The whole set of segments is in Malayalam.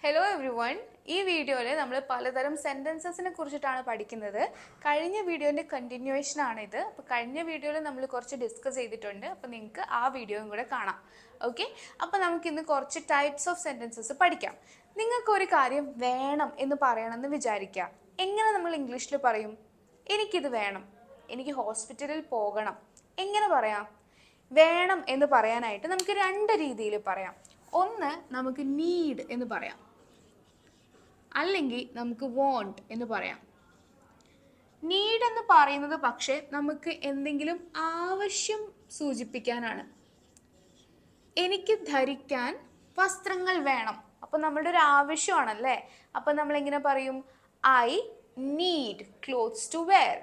Hello every one. ഈ വീഡിയോയിൽ നമ്മൾ പലതരം സെൻറ്റൻസസിനെ കുറിച്ചിട്ടാണ് പഠിക്കുന്നത്. കഴിഞ്ഞ വീഡിയോൻ്റെ കണ്ടിന്യൂവേഷൻ ആണിത്. അപ്പോൾ കഴിഞ്ഞ വീഡിയോയിൽ നമ്മൾ കുറച്ച് ഡിസ്കസ് ചെയ്തിട്ടുണ്ട്. അപ്പോൾ നിങ്ങൾക്ക് ആ വീഡിയോയും കൂടെ കാണാം. ഓക്കെ, അപ്പോൾ നമുക്കിന്ന് കുറച്ച് ടൈപ്സ് ഓഫ് സെൻറ്റൻസസ് പഠിക്കാം. നിങ്ങൾക്കൊരു കാര്യം വേണം എന്ന് പറയണമെന്ന് വിചാരിക്കുക. എങ്ങനെ നമ്മൾ ഇംഗ്ലീഷിൽ പറയും? എനിക്കിത് വേണം, എനിക്ക് ഹോസ്പിറ്റലിൽ പോകണം. എങ്ങനെ പറയാം? വേണം എന്ന് പറയാനായിട്ട് നമുക്ക് രണ്ട് രീതിയിൽ പറയാം. ഒന്ന്, നമുക്ക് നീഡ് എന്ന് പറയാം, അല്ലെങ്കിൽ നമുക്ക് വോണ്ട് എന്ന് പറയാം. നീഡ് എന്ന് പറയുന്നത് പക്ഷേ നമുക്ക് എന്തെങ്കിലും ആവശ്യം സൂചിപ്പിക്കാനാണ്. എനിക്ക് ധരിക്കാൻ വസ്ത്രങ്ങൾ വേണം, അപ്പോൾ നമ്മുടെ ഒരു ആവശ്യമാണല്ലേ. അപ്പോൾ നമ്മൾ എങ്ങനെ പറയും? I need clothes to wear.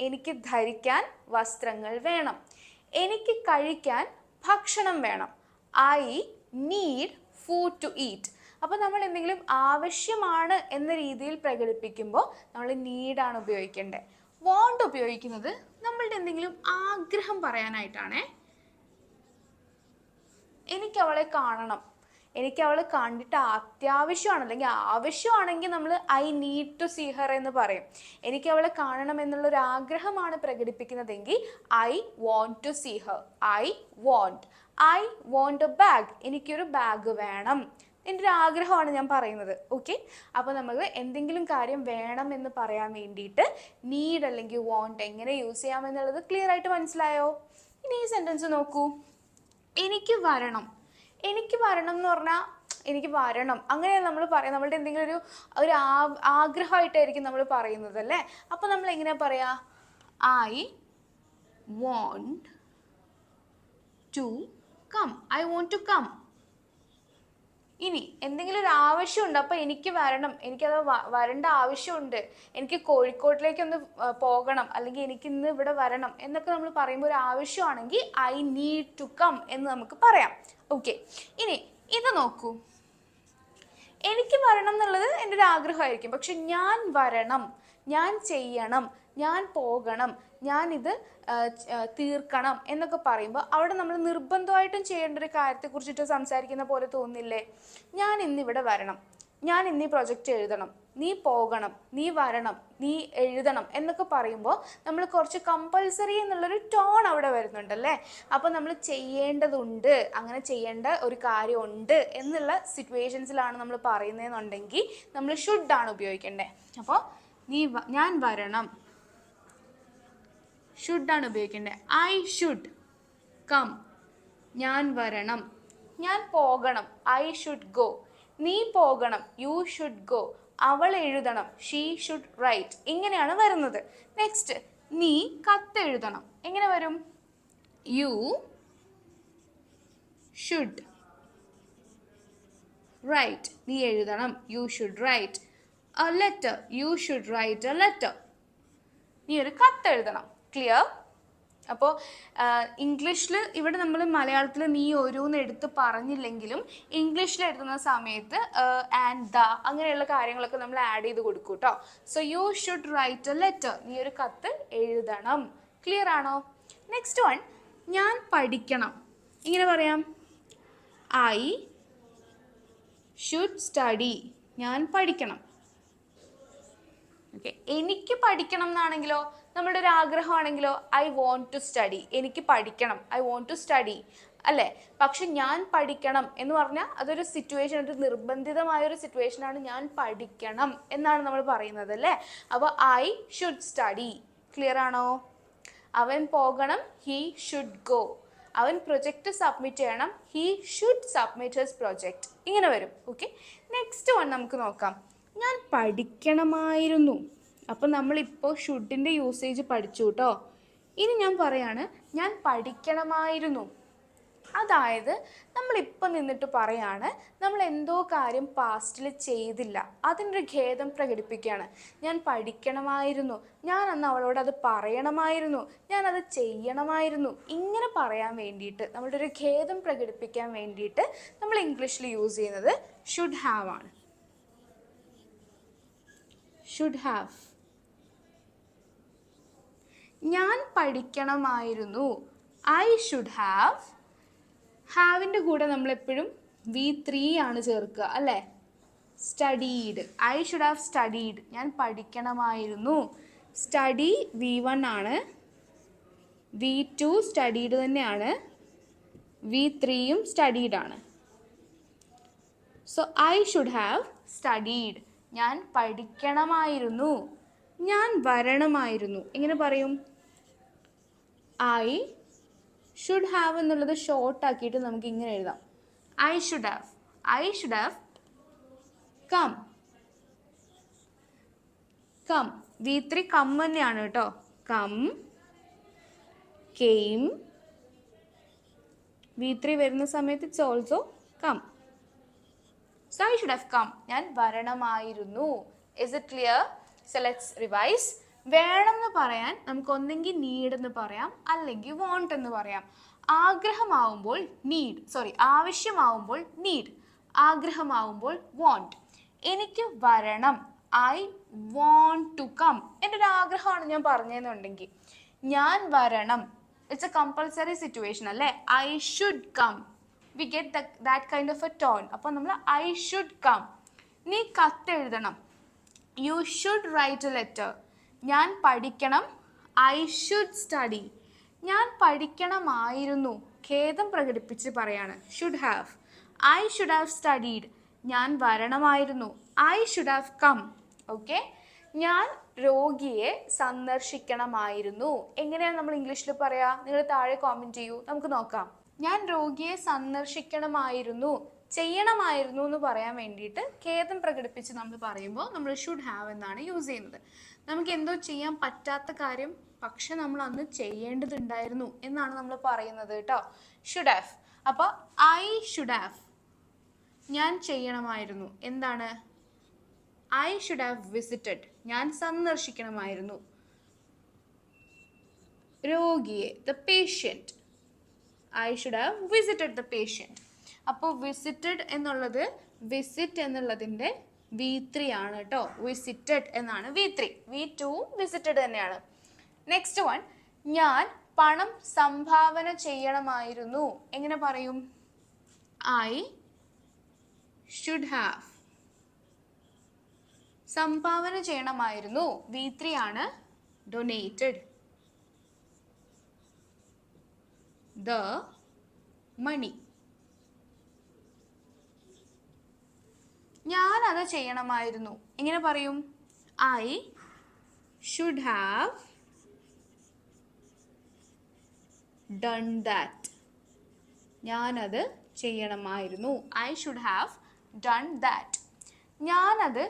എനിക്ക് ധരിക്കാൻ വസ്ത്രങ്ങൾ വേണം. എനിക്ക് കഴിക്കാൻ ഭക്ഷണം വേണം. I need food to eat. അപ്പോൾ നമ്മൾ എന്തെങ്കിലും ആവശ്യമാണ് എന്ന രീതിയിൽ പ്രകടിപ്പിക്കുമ്പോൾ നമ്മൾ നീഡാണ് ഉപയോഗിക്കേണ്ടത്. വോണ്ട് ഉപയോഗിക്കുന്നത് നമ്മളുടെ എന്തെങ്കിലും ആഗ്രഹം പറയാനായിട്ടാണേ. എനിക്ക് അവളെ കാണണം, എനിക്ക് അവളെ കണ്ടിട്ട് അത്യാവശ്യമാണ് അല്ലെങ്കിൽ ആവശ്യമാണെങ്കിൽ നമ്മൾ I need to see her എന്ന് പറയും. എനിക്ക് അവളെ കാണണം എന്നുള്ളൊരു ആഗ്രഹമാണ് പ്രകടിപ്പിക്കുന്നതെങ്കിൽ I want to see her. I want a bag. എനിക്കൊരു ബാഗ് വേണം. എൻ്റെ ഒരു ആഗ്രഹമാണ് ഞാൻ പറയുന്നത്. ഓക്കെ, അപ്പോൾ നമ്മൾ എന്തെങ്കിലും കാര്യം വേണം എന്ന് പറയാൻ വേണ്ടിയിട്ട് നീഡ് അല്ലെങ്കിൽ വോണ്ട് എങ്ങനെ യൂസ് ചെയ്യാമെന്നുള്ളത് ക്ലിയർ ആയിട്ട് മനസ്സിലായോ? ഇനി ഈ സെൻറ്റൻസ് നോക്കൂ. എനിക്ക് വരണം. എനിക്ക് വരണം എന്ന് പറഞ്ഞാൽ എനിക്ക് വരണം അങ്ങനെയാണ് നമ്മൾ പറയാം. നമ്മളുടെ എന്തെങ്കിലും ഒരു ആഗ്രഹമായിട്ടായിരിക്കും നമ്മൾ പറയുന്നത് അല്ലേ. അപ്പോൾ നമ്മൾ എങ്ങനെയാ പറയാ? I want to come. I want to come. ഇനി എന്തെങ്കിലും ഒരു ആവശ്യമുണ്ട്, അപ്പോൾ എനിക്ക് വരണം, എനിക്കത് വരേണ്ട ആവശ്യമുണ്ട്, എനിക്ക് കോഴിക്കോട്ടിലേക്കൊന്ന് പോകണം, അല്ലെങ്കിൽ എനിക്ക് ഇന്ന് ഇവിടെ വരണം എന്നൊക്കെ നമ്മൾ പറയുമ്പോൾ ഒരു ആവശ്യമാണെങ്കിൽ ഐ നീഡ് ടു കം എന്ന് നമുക്ക് പറയാം. ഓക്കെ, ഇനി ഇത് നോക്കൂ. എനിക്ക് വരണം എന്നുള്ളത് എൻ്റെ ഒരു ആഗ്രഹമായിരിക്കും, പക്ഷെ ഞാൻ വരണം, ഞാൻ ചെയ്യണം, ഞാൻ പോകണം, ഞാനിത് തീർക്കണം എന്നൊക്കെ പറയുമ്പോൾ അവിടെ നമ്മൾ നിർബന്ധമായിട്ടും ചെയ്യേണ്ട ഒരു കാര്യത്തെക്കുറിച്ചിട്ട് സംസാരിക്കുന്ന പോലെ തോന്നില്ലേ? ഞാൻ ഇന്നിവിടെ വരണം, ഞാൻ ഇന്ന് ഈ പ്രൊജക്റ്റ് എഴുതണം, നീ പോകണം, നീ വരണം, നീ എഴുതണം എന്നൊക്കെ പറയുമ്പോൾ നമ്മൾ കുറച്ച് കമ്പൽസറി എന്നുള്ളൊരു ടോൺ അവിടെ വരുന്നുണ്ടല്ലേ. അപ്പോൾ നമ്മൾ ചെയ്യേണ്ടതുണ്ട്, അങ്ങനെ ചെയ്യേണ്ട ഒരു കാര്യമുണ്ട് എന്നുള്ള സിറ്റുവേഷൻസിലാണ് നമ്മൾ പറയുന്നതെന്നുണ്ടെങ്കിൽ നമ്മൾ ഷുഡാണ് ഉപയോഗിക്കേണ്ടത്. അപ്പോൾ ഞാൻ വരണം, ഷുഡാണ് ഉപയോഗിക്കേണ്ടത്. I should come. ഞാൻ വരണം. ഞാൻ പോകണം. I should go. നീ പോകണം. You should go. അവൾ എഴുതണം. She should write. ഇങ്ങനെയാണ് വരുന്നത്. നെക്സ്റ്റ്, നീ കത്തെഴുതണം. എങ്ങനെ വരും? You should write. നീ എഴുതണം. You should write a letter. You should write a letter. നീ ഒരു കത്തെഴുതണം. ക്ലിയർ? അപ്പോൾ ഇംഗ്ലീഷിൽ ഇവിടെ നമ്മൾ മലയാളത്തിൽ നീ ഓരോന്ന് എടുത്ത് പറഞ്ഞില്ലെങ്കിലും ഇംഗ്ലീഷിൽ എഴുതുന്ന സമയത്ത് ആൻഡ് ദ അങ്ങനെയുള്ള കാര്യങ്ങളൊക്കെ നമ്മൾ ആഡ് ചെയ്ത് കൊടുക്കും കേട്ടോ. So you should write a letter. നീ ഒരു കത്ത് എഴുതണം. ക്ലിയർ ആണോ? നെക്സ്റ്റ് വൺ, ഞാൻ പഠിക്കണം. ഇങ്ങനെ പറയാം, ഐ ഷുഡ് സ്റ്റഡി. ഞാൻ പഠിക്കണം. ഓക്കെ, എനിക്ക് പഠിക്കണം എന്നാണെങ്കിലോ, നമ്മുടെ ഒരു ആഗ്രഹമാണെങ്കിലോ ഐ വോണ്ട് ടു സ്റ്റഡി. എനിക്ക് പഠിക്കണം, ഐ വോണ്ട് ടു സ്റ്റഡി അല്ലേ. പക്ഷെ ഞാൻ പഠിക്കണം എന്ന് പറഞ്ഞാൽ അതൊരു സിറ്റുവേഷൻ, ഒരു നിർബന്ധിതമായൊരു സിറ്റുവേഷനാണ്. ഞാൻ പഠിക്കണം എന്നാണ് നമ്മൾ പറയുന്നത് അല്ലേ. അപ്പോൾ ഐ ഷുഡ് സ്റ്റഡി. ക്ലിയർ ആണോ? അവൻ പോകണം, ഹീ ഷുഡ് ഗോ. അവൻ പ്രൊജക്റ്റ് സബ്മിറ്റ് ചെയ്യണം, he should submit his project. ഇങ്ങനെ വരും. ഓക്കെ, നെക്സ്റ്റ് വൺ നമുക്ക് നോക്കാം. ഞാൻ പഠിക്കണമായിരുന്നു. അപ്പം നമ്മളിപ്പോൾ ഷുഡിൻ്റെ യൂസേജ് പഠിച്ചു കേട്ടോ. ഇനി ഞാൻ പറയാണ്, ഞാൻ പഠിക്കണമായിരുന്നു. അതായത് നമ്മളിപ്പോൾ നിന്നിട്ട് പറയാണ് നമ്മൾ എന്തോ കാര്യം പാസ്റ്റിൽ ചെയ്തില്ല, അതിൻ്റെ ഖേദം പ്രകടിപ്പിക്കുകയാണ്. ഞാൻ പഠിക്കണമായിരുന്നു, ഞാൻ അന്ന് അവളോട് അത് പറയണമായിരുന്നു, ഞാനത് ചെയ്യണമായിരുന്നു. ഇങ്ങനെ പറയാൻ വേണ്ടിയിട്ട്, നമ്മളുടെ ഒരു ഖേദം പ്രകടിപ്പിക്കാൻ വേണ്ടിയിട്ട് നമ്മൾ ഇംഗ്ലീഷിൽ യൂസ് ചെയ്യുന്നത് ഷുഡ് ഹാവ് ആണ്. Should have. ഞാൻ പഠിക്കണമായിരുന്നു. I should have. ഹാവിൻ്റെ കൂടെ നമ്മളെപ്പോഴും V3 ആണ് ചേർക്കുക അല്ലേ. Studied. I should have studied. ഞാൻ പഠിക്കണമായിരുന്നു. സ്റ്റഡി V1 ആണ്. V2 സ്റ്റഡീഡ് തന്നെയാണ്. V3യും സ്റ്റഡീഡ് ആണ്. So I should have studied. ഞാൻ പഠിക്കണമായിരുന്നു. ഞാൻ വരണമായിരുന്നു. എങ്ങനെ പറയും? ഐ ഷുഡ് ഹാവ് എന്നുള്ളത് ഷോർട്ട് ആക്കിയിട്ട് നമുക്ക് ഇങ്ങനെ എഴുതാം. I should have come. Come. V3 come തന്നെയാണ് കേട്ടോ. Come, came. V3 വരുന്ന സമയത്ത് it's also come. So I should have come. ഞാൻ വരണമായിരുന്നു. Is it clear? So let's revise. വേണം എന്ന് പറയാൻ നമുക്ക് ഒന്നെങ്കിൽ നീഡ് എന്ന് പറയാം, അല്ലെങ്കിൽ വോണ്ട് എന്ന് പറയാം. ആഗ്രഹമാവുമ്പോൾ ആവശ്യമാവുമ്പോൾ നീഡ്, ആഗ്രഹമാവുമ്പോൾ വോണ്ട്. എനിക്ക് വരണം. I want to come. എൻ്റെ ഒരു ആഗ്രഹമാണ് ഞാൻ പറഞ്ഞതെന്നുണ്ടെങ്കിൽ ഞാൻ വരണം. ഇറ്റ്സ് എ കമ്പൾസറി സിറ്റുവേഷൻ അല്ലേ? I should come. We get that kind of a tone. അപ്പോൾ നമ്മൾ ഐ ഷുഡ് കം. നീ കത്തെഴുതണം. You should write a letter. ഞാൻ പഠിക്കണം. I should study. ഞാൻ പഠിക്കണമായിരുന്നു. ഖേദം പ്രകടിപ്പിച്ച് പറയാണ്. Should have. I should have studied. ഞാൻ വരണമായിരുന്നു. I should have come. Okay. ഞാൻ രോഗിയെ സന്ദർശിക്കണമായിരുന്നു. എങ്ങനെയാണ് നമ്മൾ ഇംഗ്ലീഷിൽ പറയാ? നിങ്ങൾ താഴെ കോമെന്റ് ചെയ്യൂ, നമുക്ക് നോക്കാം. ഞാൻ രോഗിയെ സന്ദർശിക്കണമായിരുന്നു, ചെയ്യണമായിരുന്നു എന്ന് പറയാൻ വേണ്ടിയിട്ട് ഖേദം പ്രകടിപ്പിച്ച് നമ്മൾ പറയുമ്പോൾ നമ്മൾ ഷുഡ് ഹാവ് എന്നാണ് യൂസ് ചെയ്യുന്നത്. നമുക്ക് എന്തോ ചെയ്യാൻ പറ്റാത്ത കാര്യം പക്ഷെ നമ്മൾ അന്ന് ചെയ്യേണ്ടതുണ്ടായിരുന്നു എന്നാണ് നമ്മൾ പറയുന്നത് കേട്ടോ. Should have. അപ്പോൾ ഐ ഷുഡ് ഹാവ്, ഞാൻ ചെയ്യണമായിരുന്നു. എന്താണ്? I should have visited. ഞാൻ സന്ദർശിക്കണമായിരുന്നു രോഗിയെ, the patient. I should have visited the patient. അപ്പോൾ വിസിറ്റഡ് എന്നുള്ളത് വിസിറ്റ് എന്നുള്ളതിൻ്റെ V3 ആണ് കേട്ടോ. വിസിറ്റഡ് എന്നാണ് V3. V2 വിസിറ്റഡ് തന്നെയാണ്. നെക്സ്റ്റ് വൺ, ഞാൻ പണം സംഭാവന ചെയ്യണമായിരുന്നു. എങ്ങനെ പറയും? I should have. സംഭാവന ചെയ്യണമായിരുന്നു V3 ആണ്. Donated the money. ഞാൻ അത് ചെയ്യണമായിരുന്നു. എങ്ങനെ പറയും? I should have done that. ഞാനത് ചെയ്യണമായിരുന്നു. I should have done that. ഞാനത്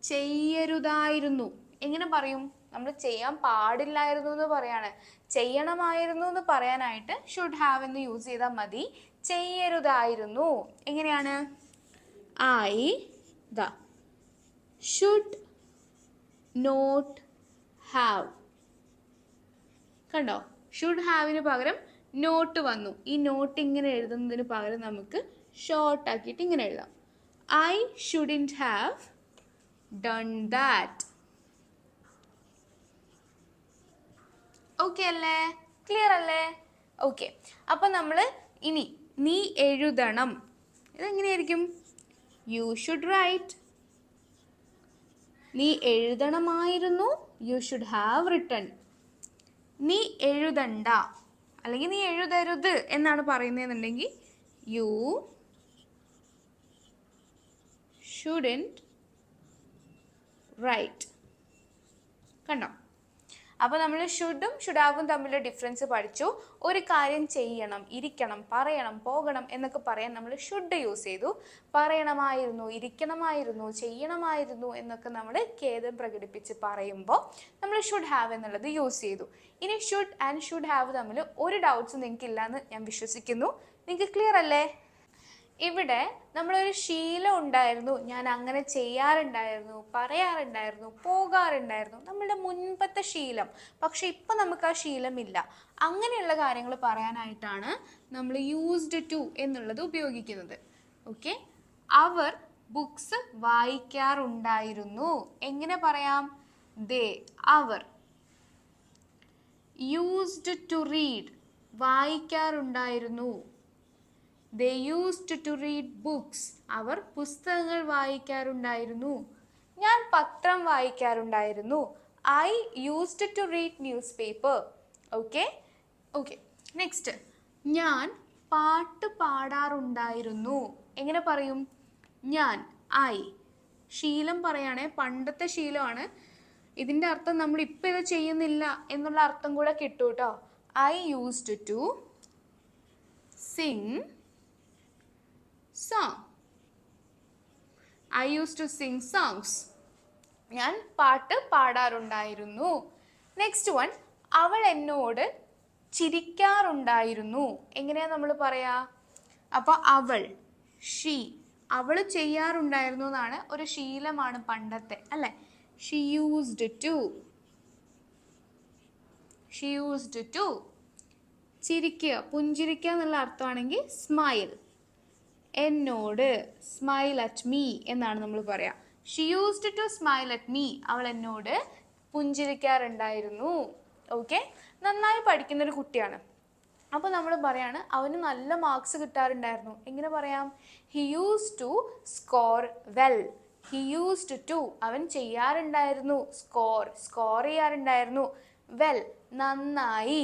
ചെയ്യരുതായിരുന്നു. എങ്ങനെ പറയും? നമ്മൾ ചെയ്യാൻ പാടില്ലായിരുന്നു എന്ന് പറയാണ്. ചെയ്യണമായിരുന്നു എന്ന് പറയാനായിട്ട് ഷുഡ് ഹാവ് എന്ന് യൂസ് ചെയ്താൽ മതി. ചെയ്യരുതായിരുന്നു എങ്ങനെയാണ്? I should not have. കണ്ടോ? ഷുഡ് ഹാവിന് പകരം നോട്ട് വന്നു. ഈ നോട്ട് ഇങ്ങനെ എഴുതുന്നതിന് പകരം നമുക്ക് ഷോർട്ട് ആക്കിയിട്ട് ഇങ്ങനെ എഴുതാം. I shouldn't have done that. Okay അല്ലേ? ക്ലിയർ അല്ലേ? ഓക്കെ. അപ്പം നമ്മൾ ഇനി നീ എഴുതണം. ഇതെങ്ങനെയായിരിക്കും? You should write. നീ എഴുതണമായിരുന്നു. You should have written. നീ എഴുതണ്ട അല്ലെങ്കിൽ നീ എഴുതരുത് എന്നാണ് പറയുന്നതെന്നുണ്ടെങ്കിൽ യു ഷുഡിൻറ്റ് റൈറ്റ്. കണ്ടോ? അപ്പോൾ നമ്മൾ ഷുഡും ഷുഡാവും തമ്മിലുള്ള ഡിഫറൻസ് പഠിച്ചു. ഒരു കാര്യം ചെയ്യണം, ഇരിക്കണം, പറയണം, പോകണം എന്നൊക്കെ പറയാൻ നമ്മൾ ഷുഡ് യൂസ് ചെയ്തു. പറയണമായിരുന്നു, ഇരിക്കണമായിരുന്നു, ചെയ്യണമായിരുന്നു എന്നൊക്കെ നമ്മൾ ഖേദം പ്രകടിപ്പിച്ച് പറയുമ്പോൾ നമ്മൾ ഷുഡ് ഹാവ് എന്നുള്ളത് യൂസ് ചെയ്തു. ഇനി ഷുഡ് ആൻഡ് ഷുഡ് ഹാവ് തമ്മിൽ ഒരു ഡൗട്ട്സും നിങ്ങൾക്ക് ഇല്ലയെന്ന് ഞാൻ വിശ്വസിക്കുന്നു. നിങ്ങൾക്ക് ക്ലിയർ അല്ലേ? ഇവിടെ നമ്മളൊരു ശീലം ഉണ്ടായിരുന്നു, ഞാൻ അങ്ങനെ ചെയ്യാറുണ്ടായിരുന്നു, പറയാറുണ്ടായിരുന്നു, പോകാറുണ്ടായിരുന്നു, നമ്മളുടെ മുൻപത്തെ ശീലം. പക്ഷെ ഇപ്പം നമുക്ക് ആ ശീലമില്ല. അങ്ങനെയുള്ള കാര്യങ്ങൾ പറയാനായിട്ടാണ് നമ്മൾ യൂസ്ഡ് ടു എന്നുള്ളത് ഉപയോഗിക്കുന്നത്. ഓക്കെ. അവർ ബുക്സ് വായിക്കാറുണ്ടായിരുന്നു. എങ്ങനെ പറയാം? ദേ. അവർ യൂസ്ഡ് ടു റീഡ്. വായിക്കാറുണ്ടായിരുന്നു. They used to read books. അവർ പുസ്തകങ്ങൾ വായിക്കാറുണ്ടായിരുന്നു. ഞാൻ പത്രം വായിക്കാറുണ്ടായിരുന്നു. I used to read newspaper. Okay? Okay. Next. ഞാൻ പാട്ട് പാടാറുണ്ടായിരുന്നു. എങ്ങനെ പറയും? ഞാൻ I. ശീലം പറയുകയാണെ പണ്ടത്തെ ശീലമാണ്. ഇതിൻ്റെ അർത്ഥം നമ്മൾ ഇപ്പം ഇത് ചെയ്യുന്നില്ല എന്നുള്ള അർത്ഥം കൂടെ കിട്ടും കേട്ടോ. I used to sing song. I used to sing songs. ഞാൻ പാട്ട് പാടാറുണ്ടായിരുന്നു. നെക്സ്റ്റ് വൺ, അവൾ എന്നോട് ചിരിക്കാറുണ്ടായിരുന്നു. എങ്ങനെയാ നമ്മൾ പറയാ? അപ്പോൾ അവൾ, ഷീ, അവൾ ചെയ്യാറുണ്ടായിരുന്നു എന്നാണ്, ഒരു ശീലമാണ് പണ്ടത്തെ അല്ലേ. She used to. She used to. ചിരിക്കുക, പുഞ്ചിരിക്കുക എന്നുള്ള അർത്ഥമാണെങ്കിൽ സ്മൈൽ. എന്നോട്, സ്മൈൽ അറ്റ് മീ എന്നാണ് നമ്മൾ പറയാ. She used to smile at me. അവൾ എന്നോട് പുഞ്ചിരിക്കാറുണ്ടായിരുന്നു. ഓക്കെ, നന്നായി പഠിക്കുന്നൊരു കുട്ടിയാണ്. അപ്പോൾ നമ്മൾ പറയാണ് അവന് നല്ല മാർക്സ് കിട്ടാറുണ്ടായിരുന്നു. എങ്ങനെ പറയാം? He use to score well. He used to, അവൻ ചെയ്യാറുണ്ടായിരുന്നു. സ്കോർ ചെയ്യാറുണ്ടായിരുന്നു. വെൽ, നന്നായി.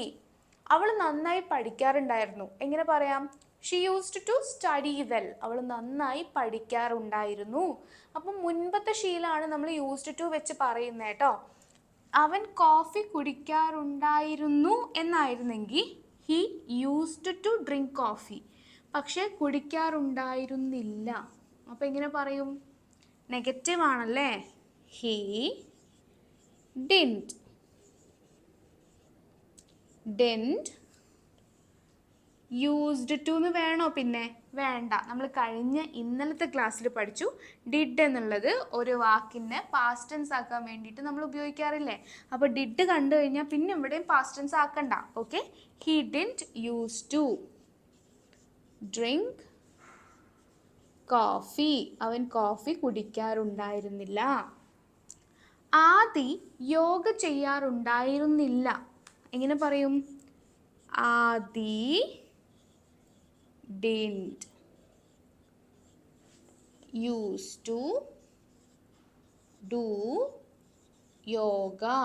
അവൾ നന്നായി പഠിക്കാറുണ്ടായിരുന്നു. എങ്ങനെ പറയാം? She used to study well. അവൾ നന്നായി പഠിക്കാറുണ്ടായിരുന്നു. അപ്പം മുൻപത്തെ ശീലമാണ് നമ്മൾ യൂസ്ഡ് ടു വെച്ച് പറയുന്നത് കേട്ടോ. അവൻ കോഫി കുടിക്കാറുണ്ടായിരുന്നു എന്നായിരുന്നെങ്കിൽ he used to drink coffee. പക്ഷെ കുടിക്കാറുണ്ടായിരുന്നില്ല. അപ്പം എങ്ങനെ പറയും? നെഗറ്റീവ് ആണല്ലേ. He didn't. Didn't used to എന്ന് വേണോ? പിന്നെ വേണ്ട. നമ്മൾ ഇന്നലത്തെ ക്ലാസ്സിൽ പഠിച്ചു ഡിഡ് എന്നുള്ളത് ഒരു വാക്കിനെ പാസ്റ്റ് ടെൻസ് ആക്കാൻ വേണ്ടിയിട്ട് നമ്മൾ ഉപയോഗിക്കാറില്ലേ. അപ്പോൾ ഡിഡ് കണ്ടു കഴിഞ്ഞാൽ പിന്നെ ഇവിടെയും പാസ്റ്റ് ടെൻസ് ആക്കണ്ട. Okay, he didn't use to drink coffee. അവൻ കോഫി കുടിക്കാറുണ്ടായിരുന്നില്ല. ആദി യോഗ ചെയ്യാറുണ്ടായിരുന്നില്ല. എങ്ങനെ പറയും? ആദി didn't used to do yoga.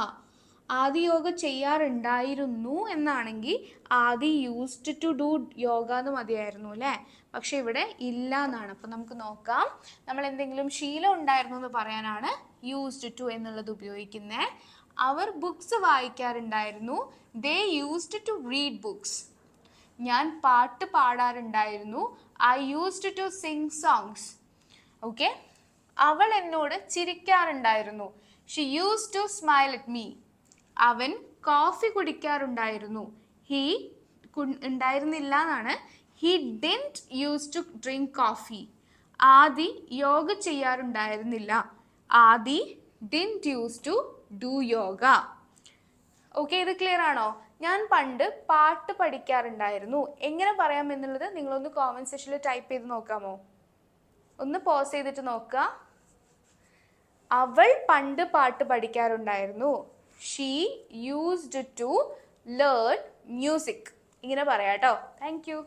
ആദി യോഗ ചെയ്യാറുണ്ടായിരുന്നു എന്നാണെങ്കിൽ ആദി യൂസ്ഡ് ടു ഡു യോഗ എന്ന് മതിയായിരുന്നു അല്ലേ. പക്ഷെ ഇവിടെ ഇല്ല എന്നാണ്. അപ്പം നമുക്ക് നോക്കാം. നമ്മൾ എന്തെങ്കിലും ശീലം ഉണ്ടായിരുന്നു എന്ന് പറയാനാണ് യൂസ്ഡ് ടു എന്നുള്ളത് ഉപയോഗിക്കുന്നത്. അവർ ബുക്സ് വായിക്കാറുണ്ടായിരുന്നു. They used to read books. ഞാൻ പാട്ട് പാടാറുണ്ടായിരുന്നു. I used to sing songs. Okay, അവൾ എന്നോട് ചിരിക്കാറുണ്ടായിരുന്നു. She used to smile at me. അവൻ കോഫി കുടിക്കാറുണ്ടായിരുന്നു. ഹി ഉണ്ടായിരുന്നില്ല എന്നാണ്. He didn't use to drink coffee. Adi yoga ചെയ്യാറുണ്ടായിരുന്നില്ല. Adi didn't use to do yoga. Okay, ഇത് ക്ലിയർ ആണോ? ഞാൻ പണ്ട് പാട്ട് പഠിക്കാറുണ്ടായിരുന്നു. എങ്ങനെ പറയാം എന്നുള്ളത് നിങ്ങളൊന്ന് കോമൻറ്റ് സെക്ഷനിൽ ടൈപ്പ് ചെയ്ത് നോക്കാമോ? ഒന്ന് പോസ് ചെയ്തിട്ട് നോക്കുക. അവൾ പണ്ട് പാട്ട് പഠിക്കാറുണ്ടായിരുന്നു. She used to learn music. ഇങ്ങനെ പറയാം കേട്ടോ. Thank U.